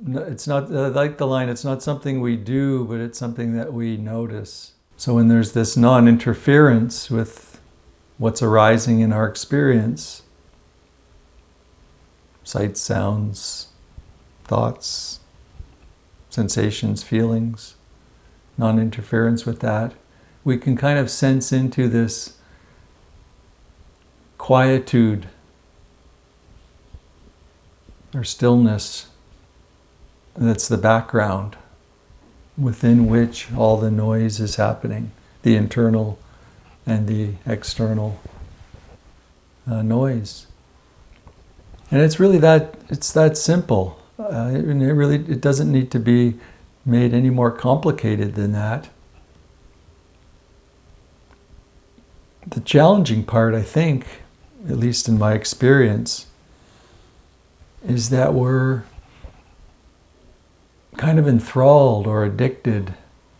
it's not like the line, it's not something we do, but it's something that we notice. So when there's this non-interference with what's arising in our experience, sights, sounds, thoughts, sensations, feelings, non-interference with that, we can kind of sense into this quietude or stillness that's the background within which all the noise is happening, the internal and the external noise. And it's really it's that simple. It doesn't need to be made any more complicated than that. The challenging part, I think, at least in my experience, is that we're kind of enthralled or addicted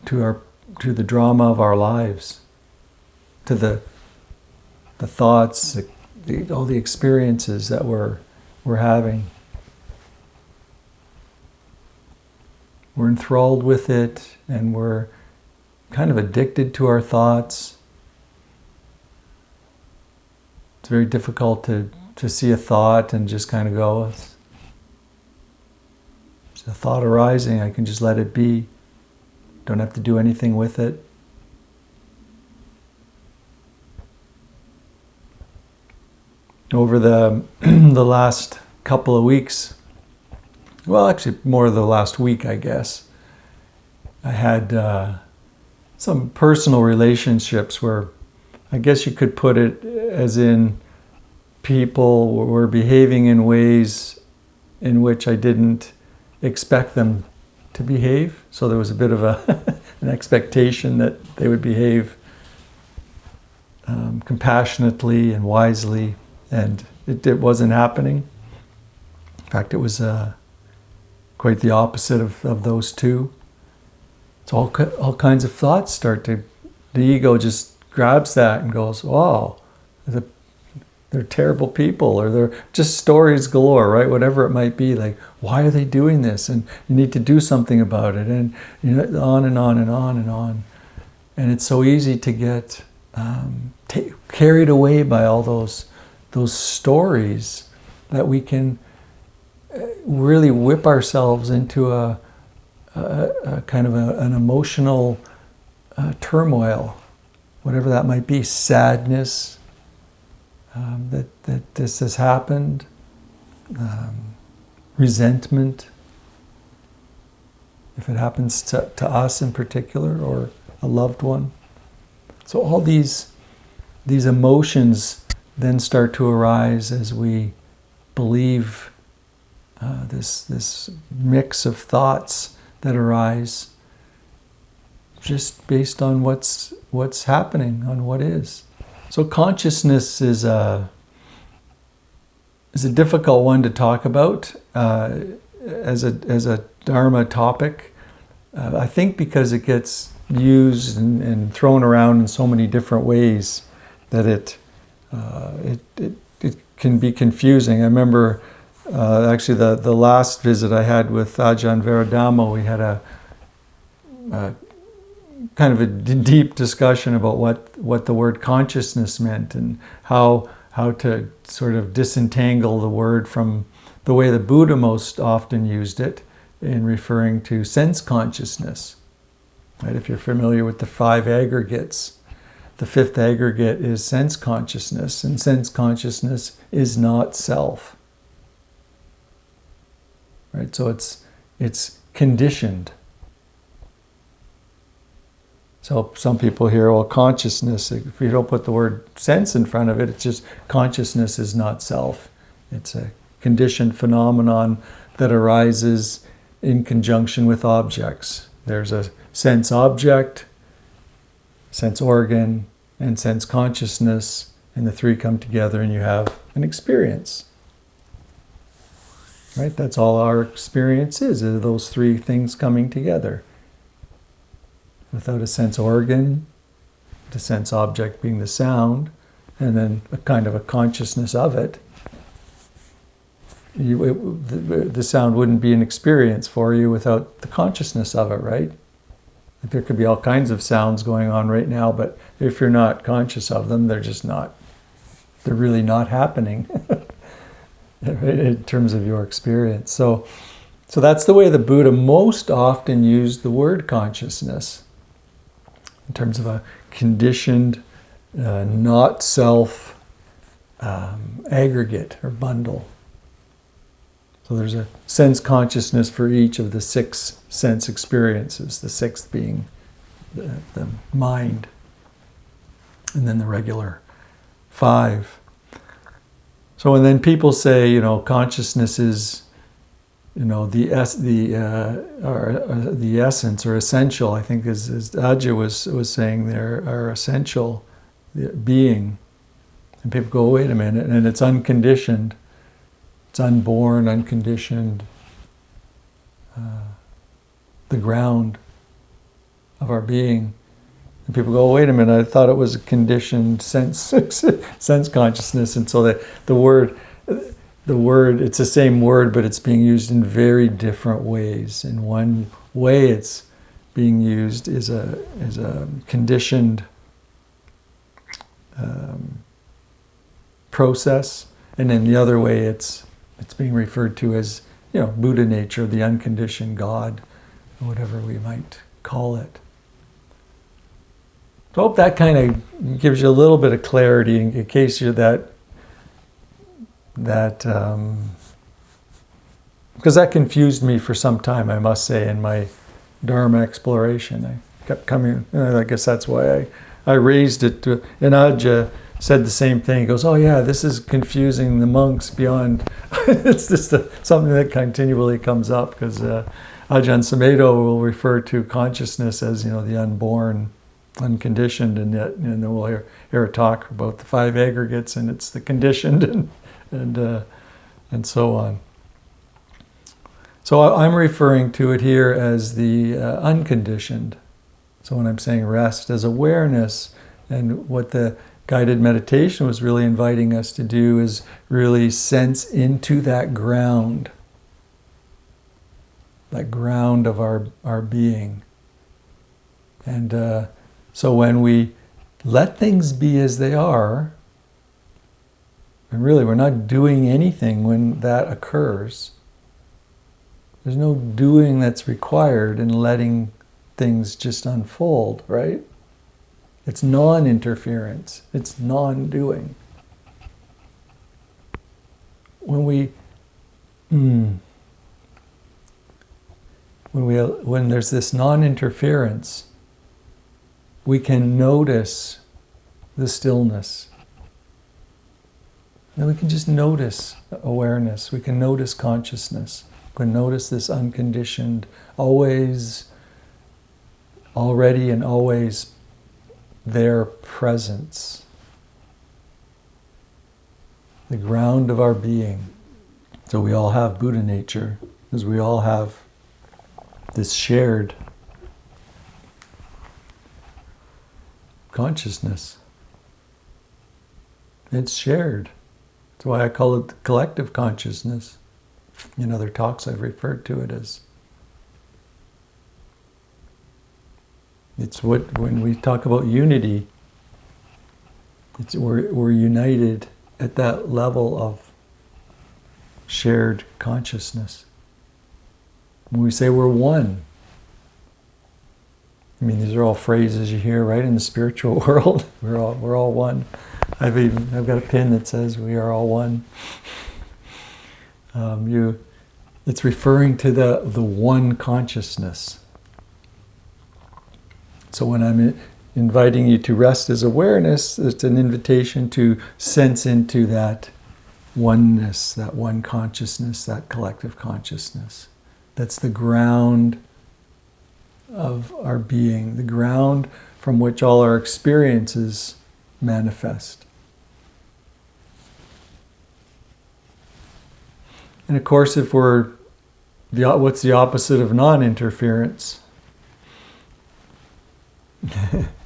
to the drama of our lives, to the thoughts, all the experiences that we're having. We're enthralled with it, and we're kind of addicted to our thoughts. It's very difficult to see a thought and just kind of go, it's a thought arising, I can just let it be. Don't have to do anything with it. Over the last couple of weeks, well, actually more the last week, I guess, I had some personal relationships where I guess you could put it as in people were behaving in ways in which I didn't expect them to behave. So there was a bit of an expectation that they would behave compassionately and wisely, and it wasn't happening. In fact, it was quite the opposite of those two. So all kinds of thoughts the ego just grabs that and goes, wow, they're terrible people, or they're just stories galore, right? Whatever it might be, like, why are they doing this? And you need to do something about it, and on and on and on and on. And it's so easy to get carried away by all those stories that we can really whip ourselves into a kind of an emotional turmoil, whatever that might be, sadness, that this has happened, resentment, if it happens to us in particular, or a loved one. So all these emotions then start to arise as we believe this mix of thoughts that arise just based on what's happening, on what is. So consciousness is a difficult one to talk about as a Dharma topic. I think because it gets used and thrown around in so many different ways that it can be confusing. I remember actually the last visit I had with Ajahn Varadama, we had a kind of a deep discussion about what the word consciousness meant, and how to sort of disentangle the word from the way the Buddha most often used it in referring to sense consciousness. Right? If you're familiar with the 5 aggregates, the 5th aggregate is sense consciousness, and sense consciousness is not self. Right? So it's conditioned. So some people hear, well, consciousness, if you don't put the word sense in front of it, it's just consciousness is not self. It's a conditioned phenomenon that arises in conjunction with objects. There's a sense object, sense organ, and sense consciousness, and the 3 come together and you have an experience. Right? That's all our experience is those 3 things coming together. Without a sense organ, the sense object being the sound, and then a kind of a consciousness of it, the sound wouldn't be an experience for you without the consciousness of it, right? Like there could be all kinds of sounds going on right now, but if you're not conscious of them, they're really not happening in terms of your experience. So that's the way the Buddha most often used the word consciousness, in terms of a conditioned, not self aggregate or bundle. So there's a sense consciousness for each of the 6 sense experiences, the 6th being the mind, and then the regular 5. So when then people say, consciousness is, the essence or essential, I think as Ajahn was saying there, our essential being. And people go, wait a minute, and it's unconditioned. It's unborn, unconditioned, the ground of our being. And people go, wait a minute, I thought it was a conditioned sense consciousness. And so the word, it's the same word, but it's being used in very different ways. In one way it's being used is a conditioned process, and in the other way it's being referred to as, Buddha nature, the unconditioned God, or whatever we might call it. So I hope that kind of gives you a little bit of clarity in case you're that because that confused me for some time, I must say, in my Dharma exploration. I kept coming, I guess that's why I raised it to, and Ajahn said the same thing. He goes, oh yeah, this is confusing the monks beyond. It's just something that continually comes up, because Ajahn Sumedho will refer to consciousness as, the unborn, unconditioned, and yet, then we'll hear a talk about the 5 aggregates, and it's the conditioned, and so on. So I'm referring to it here as the unconditioned. So when I'm saying rest as awareness, and what the guided meditation was really inviting us to do is really sense into that ground of our being. And so when we let things be as they are, and really we're not doing anything when that occurs. There's no doing that's required in letting things just unfold, right? It's non-interference. It's non-doing. When there's this non-interference, we can notice the stillness. And we can just notice awareness. We can notice consciousness. We can notice this unconditioned, always, already and always their presence, the ground of our being. So we all have Buddha nature, because we all have this shared consciousness. It's shared. That's why I call it the collective consciousness. In other talks I've referred to it as. It's when we talk about unity, we're united at that level of shared consciousness. When we say we're one, I mean, these are all phrases you hear right in the spiritual world. We're all one. I've got a pin that says we are all one. It's referring to the one consciousness. So when I'm inviting you to rest as awareness, it's an invitation to sense into that oneness, that one consciousness, that collective consciousness. That's the ground of our being, the ground from which all our experiences manifest. And of course, if what's the opposite of non-interference?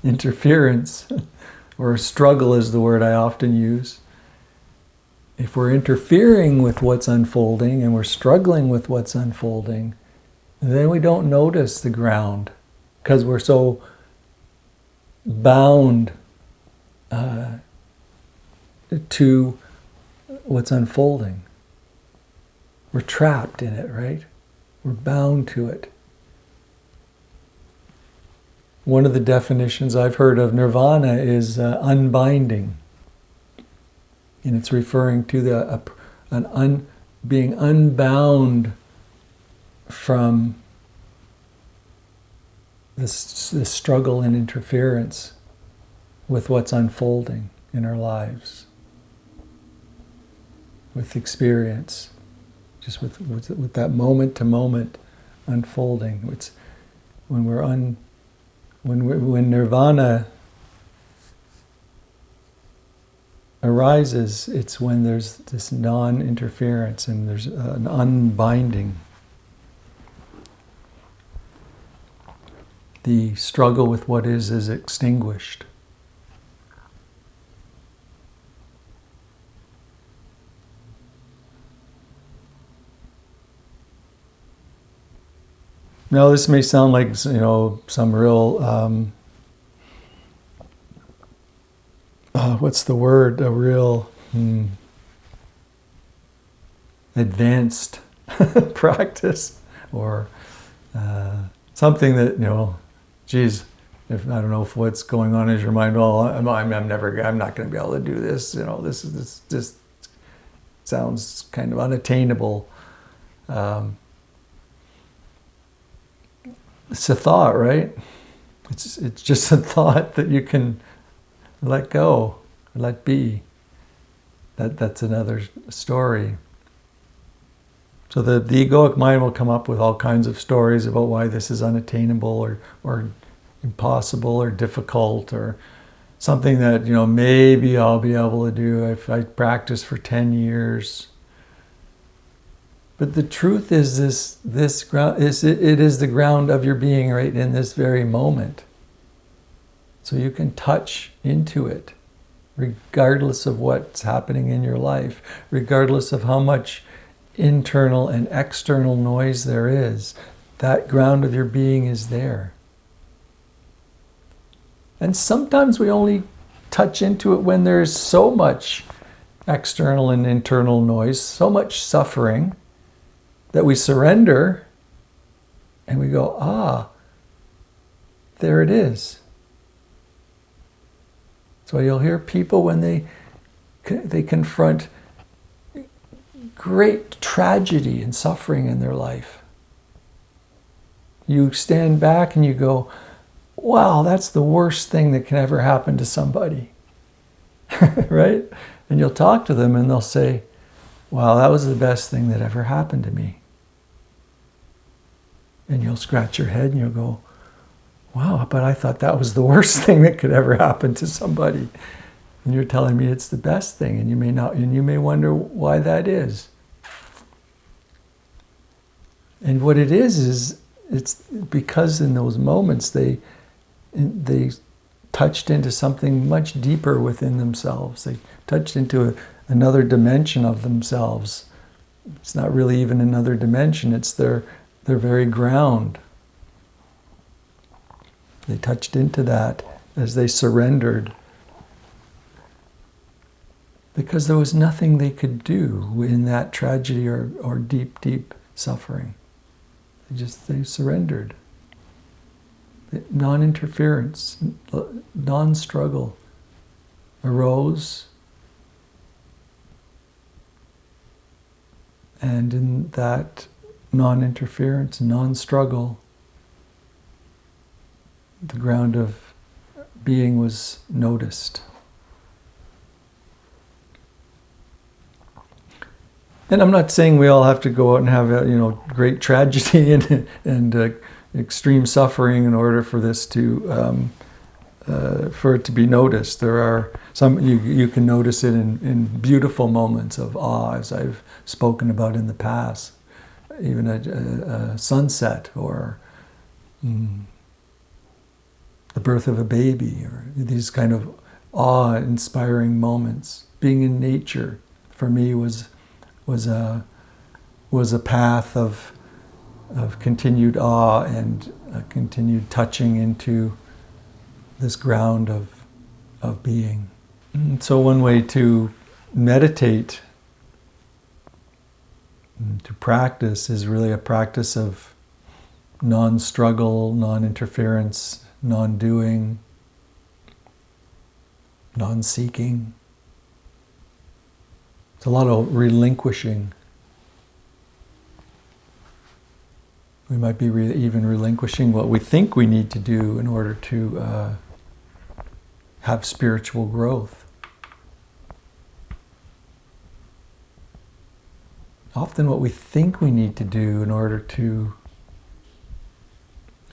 Interference, or struggle is the word I often use. if we're interfering with what's unfolding and we're struggling with what's unfolding, then we don't notice the ground because we're so bound to what's unfolding. We're trapped in it, right? We're bound to it. One of the definitions I've heard of nirvana is unbinding. And it's referring to being unbound from this struggle and interference with what's unfolding in our lives, with experience, just with that moment to moment unfolding. It's when when nirvana arises, it's when there's this non-interference and there's an unbinding. The struggle with what is extinguished. Now this may sound like, some real, what's the word? A real advanced practice, or something that, geez, if I don't know if what's going on in your mind, I'm not going to be able to do this. This just sounds kind of unattainable. It's a thought, right? It's just a thought that you can let go, let be. That's another story. So the egoic mind will come up with all kinds of stories about why this is unattainable or impossible or difficult or something that, maybe I'll be able to do if I practice for 10 years. But the truth is this ground it is the ground of your being right in this very moment. So you can touch into it, regardless of what's happening in your life, regardless of how much internal and external noise there is. That ground of your being is there. And sometimes we only touch into it when there's so much external and internal noise, so much suffering, that we surrender and we go, there it is. So you'll hear people when they confront great tragedy and suffering in their life. You stand back and you go, wow, that's the worst thing that can ever happen to somebody. Right? And you'll talk to them and they'll say, wow, that was the best thing that ever happened to me. And you'll scratch your head and you'll go, wow, but I thought that was the worst thing that could ever happen to somebody. And you're telling me it's the best thing, and you may wonder why that is. And what it is it's because in those moments they touched into something much deeper within themselves. They touched into another dimension of themselves. It's not really even another dimension, it's their very ground. They touched into that as they surrendered. Because there was nothing they could do in that tragedy or deep, deep suffering. They surrendered. Non-interference, non-struggle arose. And in that non-interference, non-struggle, the ground of being was noticed. And I'm not saying we all have to go out and have great tragedy and extreme suffering in order for this to for it to be noticed. There are some you can notice it in beautiful moments of awe, as I've spoken about in the past, even a sunset or the birth of a baby, or these kind of awe-inspiring moments. Being in nature, for me was a path of continued awe and continued touching into this ground of being. And so one way to meditate, to practice, is really a practice of non-struggle, non-interference, non-doing, non-seeking. It's a lot of relinquishing. We might be even relinquishing what we think we need to do in order to have spiritual growth. Often what we think we need to do in order to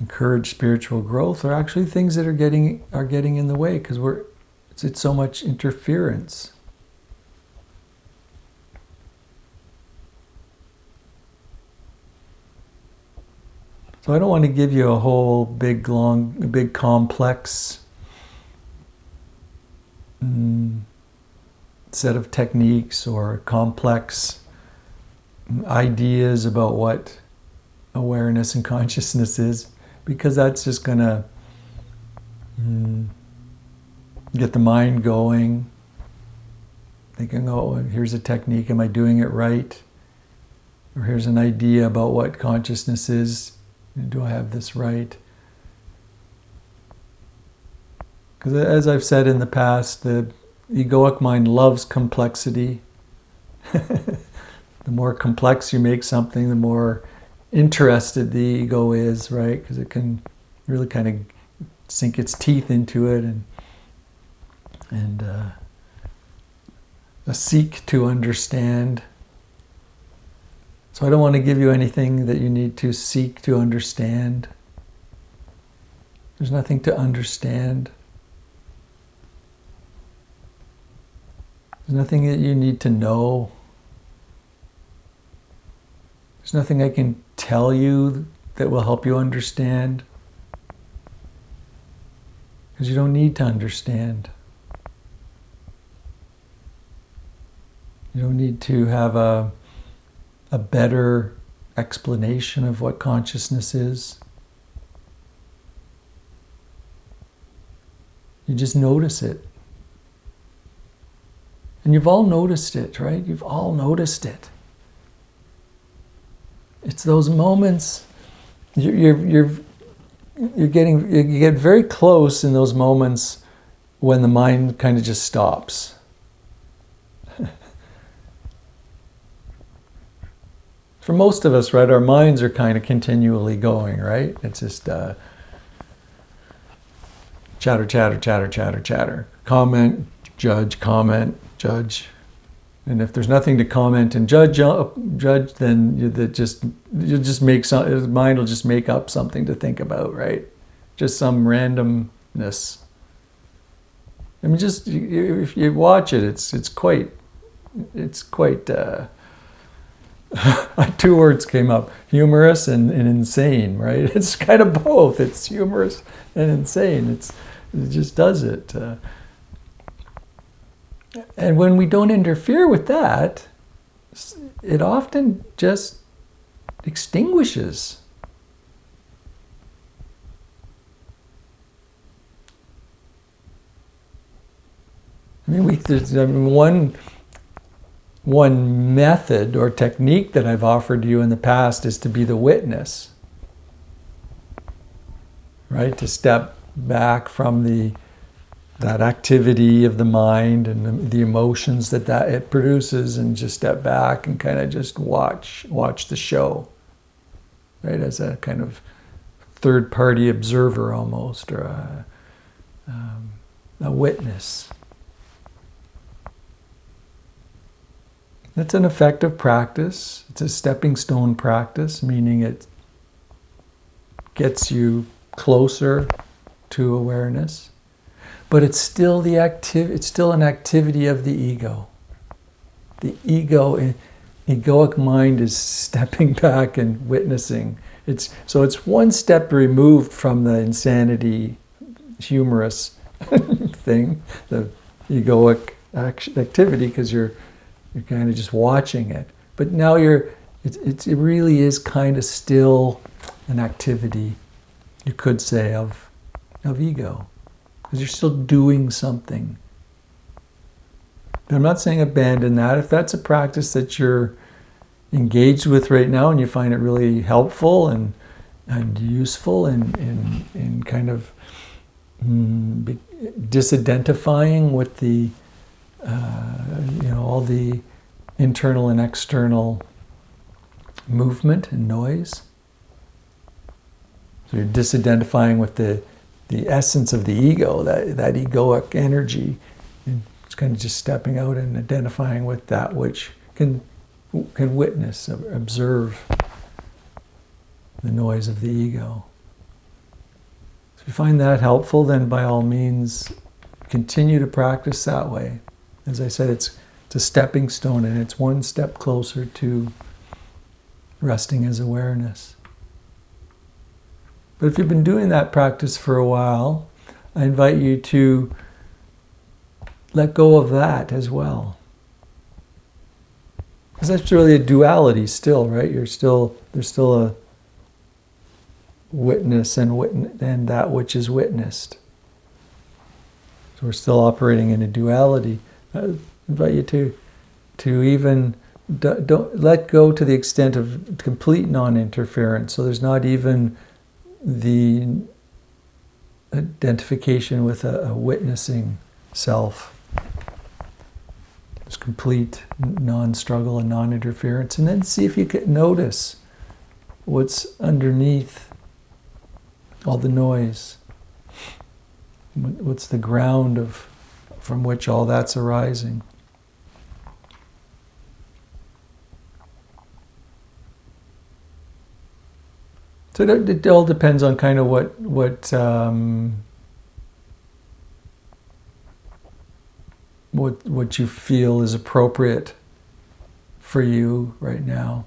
encourage spiritual growth are actually things that are getting in the way, because it's so much interference. So I don't want to give you a whole big complex set of techniques or complex ideas about what awareness and consciousness is, because that's just going to get the mind going, thinking, oh, here's a technique, am I doing it right? Or here's an idea about what consciousness is, do I have this right? Because as I've said in the past, the egoic mind loves complexity. The more complex you make something, the more interested the ego is, right? Because it can really kind of sink its teeth into it and seek to understand. So I don't want to give you anything that you need to seek to understand. There's nothing to understand. There's nothing that you need to know. There's nothing I can tell you that will help you understand. Because you don't need to understand. You don't need to have a better explanation of what consciousness is. You just notice it. And you've all noticed it, right? You've all noticed it. It's those moments you get very close in those moments when the mind kind of just stops. For most of us, right, our minds are kind of continually going, right? It's just chatter, chatter, chatter, chatter, chatter. Comment, judge, and if there's nothing to comment and judge, then the mind will just make up something to think about, right? Just some randomness. I mean, just if you watch it, it's quite. Two words came up: humorous and insane, right? It's kind of both. It's humorous and insane. It just does it. And when we don't interfere with that, it often just extinguishes. I mean, one method or technique that I've offered you in the past is to be the witness, right? To step back from that activity of the mind and the emotions that it produces, and just step back and kind of just watch the show, right? As a kind of third-party observer almost, or a witness. It's an effective practice. It's a stepping stone practice, meaning it gets you closer to awareness. But it's still it's still an activity of the ego. The egoic mind is stepping back and witnessing. So it's one step removed from the insanity, humorous thing, the egoic activity, because you're You're kind of just watching it. But now it really is kind of still an activity, you could say, of ego. Because you're still doing something. But I'm not saying abandon that. If that's a practice that you're engaged with right now and you find it really helpful and useful in kind of disidentifying with the all the internal and external movement and noise. So you're disidentifying with the essence of the ego, that egoic energy. And it's kind of just stepping out and identifying with that which can witness, observe the noise of the ego. So if you find that helpful, then by all means continue to practice that way. As I said, it's a stepping stone, and it's one step closer to resting as awareness. But if you've been doing that practice for a while, I invite you to let go of that as well. Because that's really a duality still, right? There's still a witness and that which is witnessed. So we're still operating in a duality. I invite you to even don't let go to the extent of complete non-interference. So there's not even the identification with a witnessing self. There's complete non-struggle and non-interference. And then see if you can notice what's underneath all the noise. What's the ground from which all that's arising? So it all depends on kind of what you feel is appropriate for you right now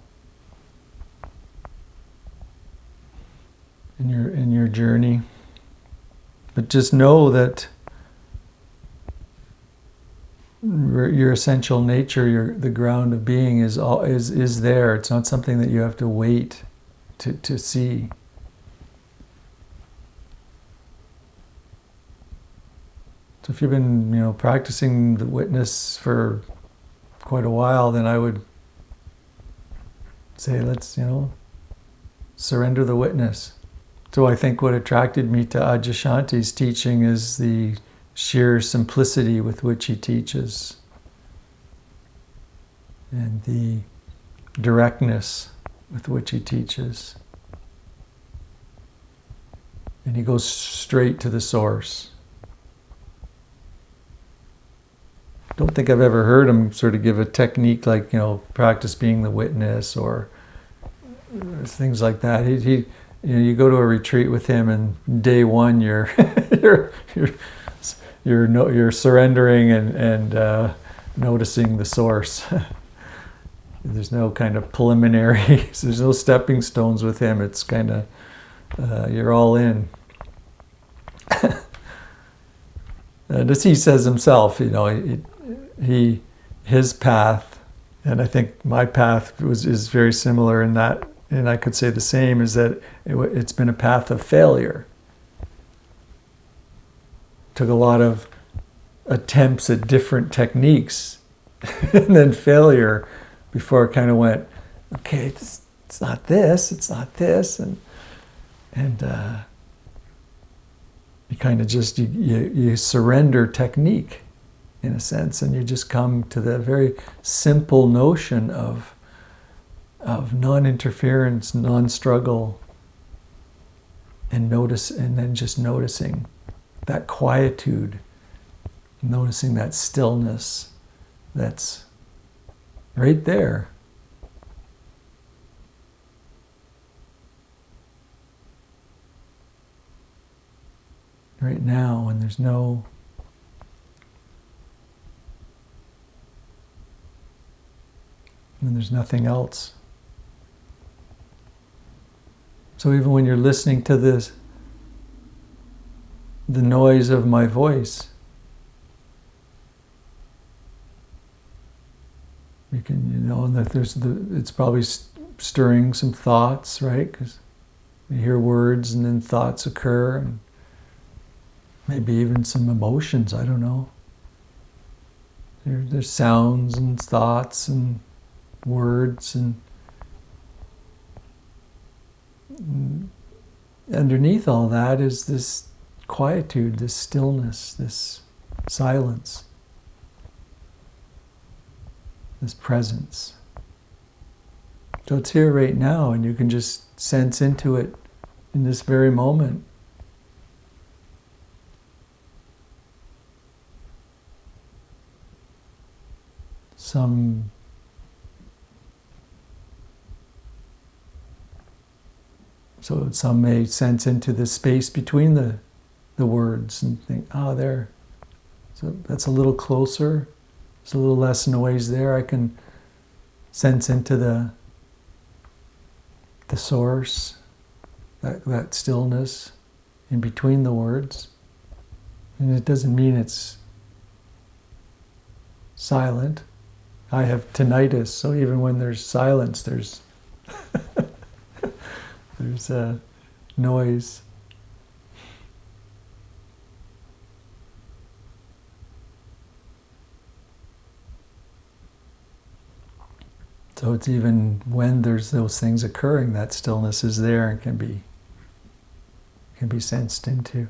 in your journey. But just know that your essential nature, the ground of being, is there. It's not something that you have to wait to see. So if you've been, practicing the witness for quite a while, then I would say, let's, surrender the witness. So I think what attracted me to Adyashanti's teaching is the sheer simplicity with which he teaches, and the directness with which he teaches. And he goes straight to the source. Don't think I've ever heard him sort of give a technique like, practice being the witness or things like that. You go to a retreat with him, and day one you're you're surrendering and noticing the source. There's no kind of preliminaries. There's no stepping stones with him. It's kind of you're all in. And as he says himself, his path, and I think my path is very similar in that, and I could say the same, is that it's been a path of failure. Took a lot of attempts at different techniques, and then failure before it kind of went, okay, it's not this, and you kind of just you surrender technique in a sense, and you just come to the very simple notion of non-interference, non-struggle, and then just noticing that quietude, noticing that stillness that's right there. Right now, and there's nothing else. So even when you're listening to the noise of my voice, Like it's probably stirring some thoughts, right? Because you hear words and then thoughts occur, and maybe even some emotions, I don't know. There's sounds and thoughts and words, and underneath all that is this quietude, this stillness, this silence, this presence. So it's here right now, and you can just sense into it in this very moment. So some may sense into the space between the words and think, there. So that's a little closer. It's a little less noise there. I can sense into the source, that stillness in between the words. And it doesn't mean it's silent. I have tinnitus, so even when there's silence, there's noise. So it's even when there's those things occurring, that stillness is there and can be sensed into.